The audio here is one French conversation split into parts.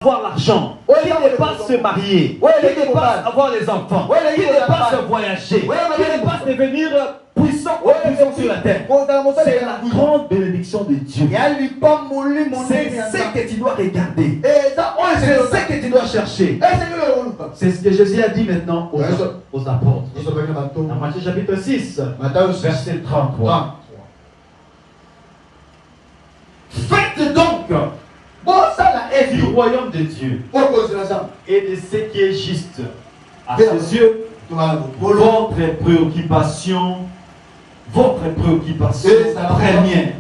avoir l'argent, qui n'est pas se marier, qui n'est pas avoir les enfants, qui n'est pas se voyager, qui n'est pas devenir puissant sur la terre. C'est la grande bénédiction de Dieu. C'est ce que tu dois regarder. C'est ce que tu dois chercher. C'est ce que Jésus a dit maintenant aux apôtres. Dans Matthieu chapitre 6, verset 33. Faites donc du royaume de Dieu et de ce qui est juste à ses yeux, votre préoccupation première.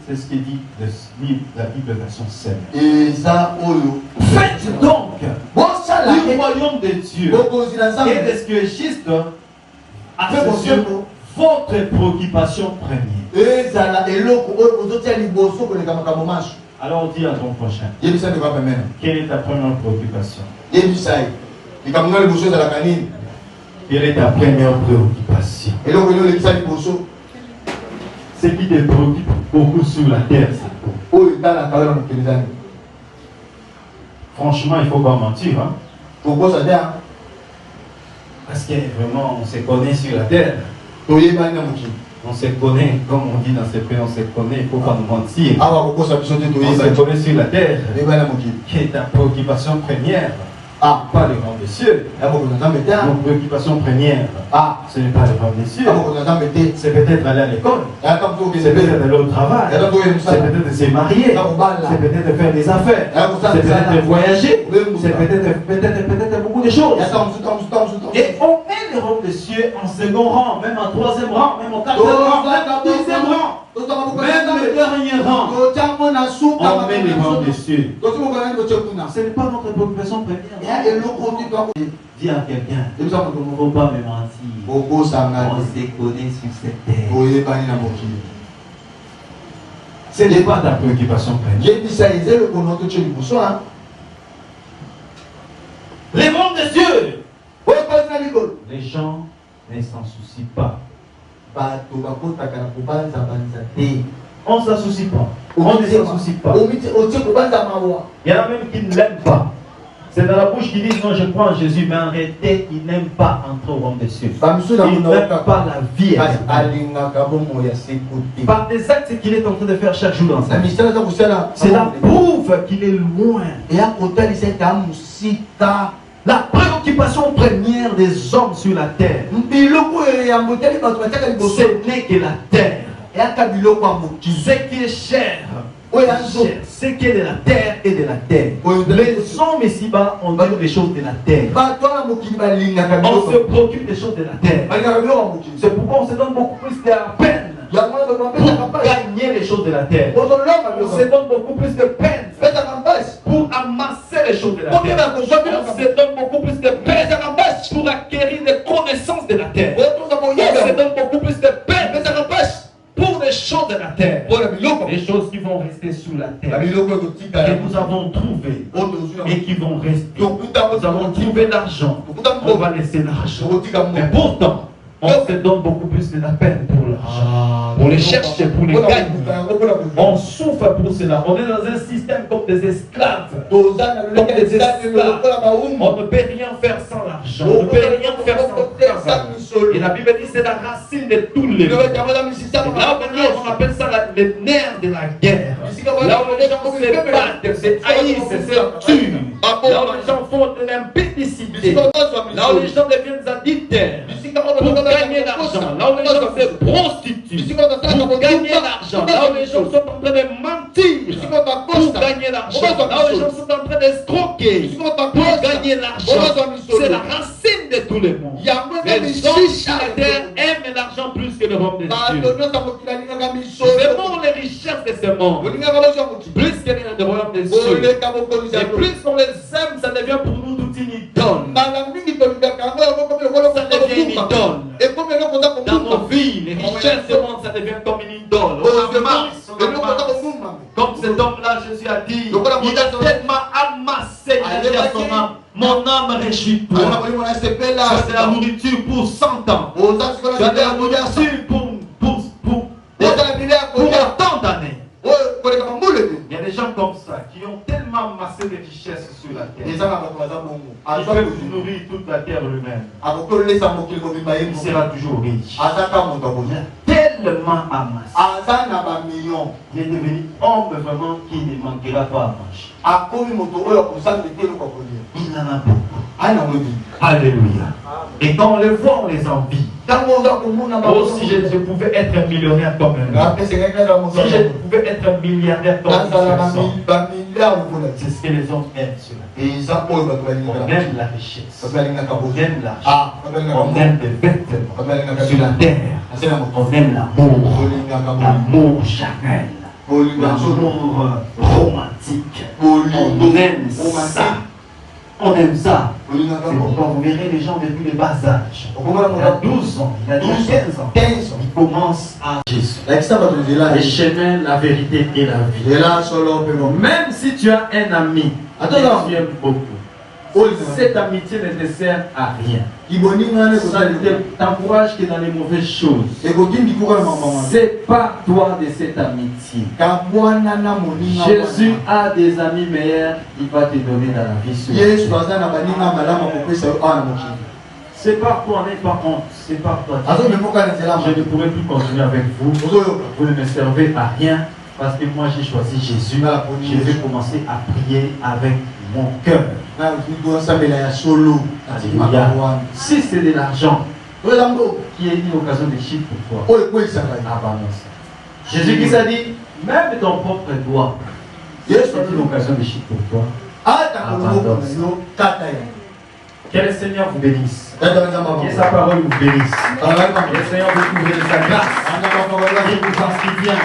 C'est ce qu'il dit la Bible version 7. Faites donc du royaume de Dieu et de ce qui est juste à ses yeux, votre préoccupation première. Alors on dit à ton prochain, quelle est ta première préoccupation? Quelle est ta première préoccupation? Ce qui te préoccupe beaucoup sur la terre, c'est quoi? Franchement, il ne faut pas mentir. Hein? Parce que vraiment, on se connaît sur la terre. On se connaît, comme on dit dans ces pays, on se connaît, il ne faut pas nous mentir. On se connaît sur la terre. Quelle est ta préoccupation première? Pas le royaume des cieux. Mon préoccupation première, ce n'est pas le royaume des cieux. C'est peut-être aller à l'école. C'est peut-être aller au travail. C'est peut-être se marier. C'est peut-être faire des affaires. C'est peut-être voyager. C'est peut-être beaucoup de choses. Et on met le royaume des cieux en second rang, même en troisième rang, même en quatrième rang, même en dixième rang. Même le dernier rang, on met les royaumes des cieux. Ce n'est pas notre préoccupation première. Dis à quelqu'un, il ne faut pas me mentir. On se connaît sur cette terre. Ce n'est pas ta préoccupation première. Les royaumes des cieux. Les gens ne s'en soucient pas. On ne s'en soucie pas. On ne s'en soucie pas. Il y en a même qui ne l'aiment pas. C'est dans la bouche qui disent non, je crois en Jésus, mais en réalité, ils n'aiment pas entrer au royaume des cieux. Ils n'aiment pas la vie. Par des actes qu'il est en train de faire chaque jour dans sa vie. Cela prouve qu'il est loin. La préoccupation première des hommes sur la terre, ce n'est que la terre. Ce qui est cher, ce qui est de la terre et de la terre. Les hommes ici-bas, on donne les choses de la terre. On se préoccupe des choses de la terre. C'est pourquoi on se donne beaucoup plus de peine pour gagner les choses de la terre. On se donne beaucoup plus de peine pour amasser les choses de la terre. On se donne beaucoup plus de peine pour acquérir des connaissances de la terre. On se donne beaucoup plus de peine pour les choses de la terre. Les choses qui vont rester sous la terre, que nous avons trouvées et qui vont rester. Nous avons trouvé l'argent, on va laisser l'argent. Mais pourtant, on se donne beaucoup plus de la peine pour l'argent, pour les chercher, pour les gagner. On souffre pour cela. On est dans un système comme des esclaves. On ne peut rien faire sans l'argent. On ne peut rien faire sans l'argent. Et la Bible dit que c'est la racine de tous les maux. Là où on appelle ça le nerf de la guerre. Là où les gens se battent, se haïssent, se tuent. Là où les gens font de l'impédicité. Là où les gens deviennent adultères. Pour gagner l'argent, là où les gens se prostituent, pour gagner l'argent, là où les gens sont en train de mentir, pour gagner l'argent, là où les gens sont en train d'escroquer, pour gagner l'argent, c'est la racine de tous les mondes. Les hommes sur la terre aiment l'argent plus que le royaume des cieux. C'est pour les richesses de ce monde, plus que le royaume des cieux. Et plus on les aime, ça devient pour nous toute une idole. Ça devient une idole. Dans nos vies, les richesses du monde, ça devient comme une idole. Comme cet homme-là, Jésus a dit, il a tellement amassé, il a dit à son âme, mon âme réjouis-toi. C'est la nourriture pour 100 ans. C'est la nourriture pour autant d'années. Il y a des gens gens comme ça, qui ont tellement amassé de richesses sur la terre, ils peuvent nourrir toute la terre eux-mêmes. Il sera toujours riche. Tellement amassé. Il est devenu homme vraiment qui ne manquera pas à manger. Il en a beaucoup. Alléluia. Et quand on les voit, on les envie. Oh, si je pouvais être un millionnaire comme eux. Si je pouvais être un milliardaire comme eux. C'est ce que les hommes aiment sur la terre. On aime la richesse. On aime l'argent. On aime les vêtements sur la terre. On aime l'amour. L'amour charnel. L'amour romantique. On aime ça. On aime ça. C'est pourquoi vous verrez les gens depuis le bas âge. Il a 12 ans, il a 15 ans. Il commence à Jésus. Le chemin, la vérité et la vie. Même si tu as un ami que tu aimes beaucoup, cette amitié ne te sert à rien. Ça ne t'encourage que dans les mauvaises choses. Sépare-toi de cette amitié. Jésus a des amis meilleurs, il va te donner dans la vie. Sépare-toi, n'aie pas honte. Sépare-toi. Je ne pourrai plus continuer avec vous. Vous ne me servez à rien parce que moi j'ai choisi Jésus. Je vais commencer à prier avec mon cœur. Si c'est de l'argent qui est une occasion de chiffre pour toi, abandonne ça. Jésus qui a dit, même ton propre doigt, c'est une occasion de chiffre pour toi. Abandonne ça. Que le Seigneur vous bénisse. Que sa parole vous bénisse. Que le Seigneur vous couvre de sa grâce. Il vous fasse bien.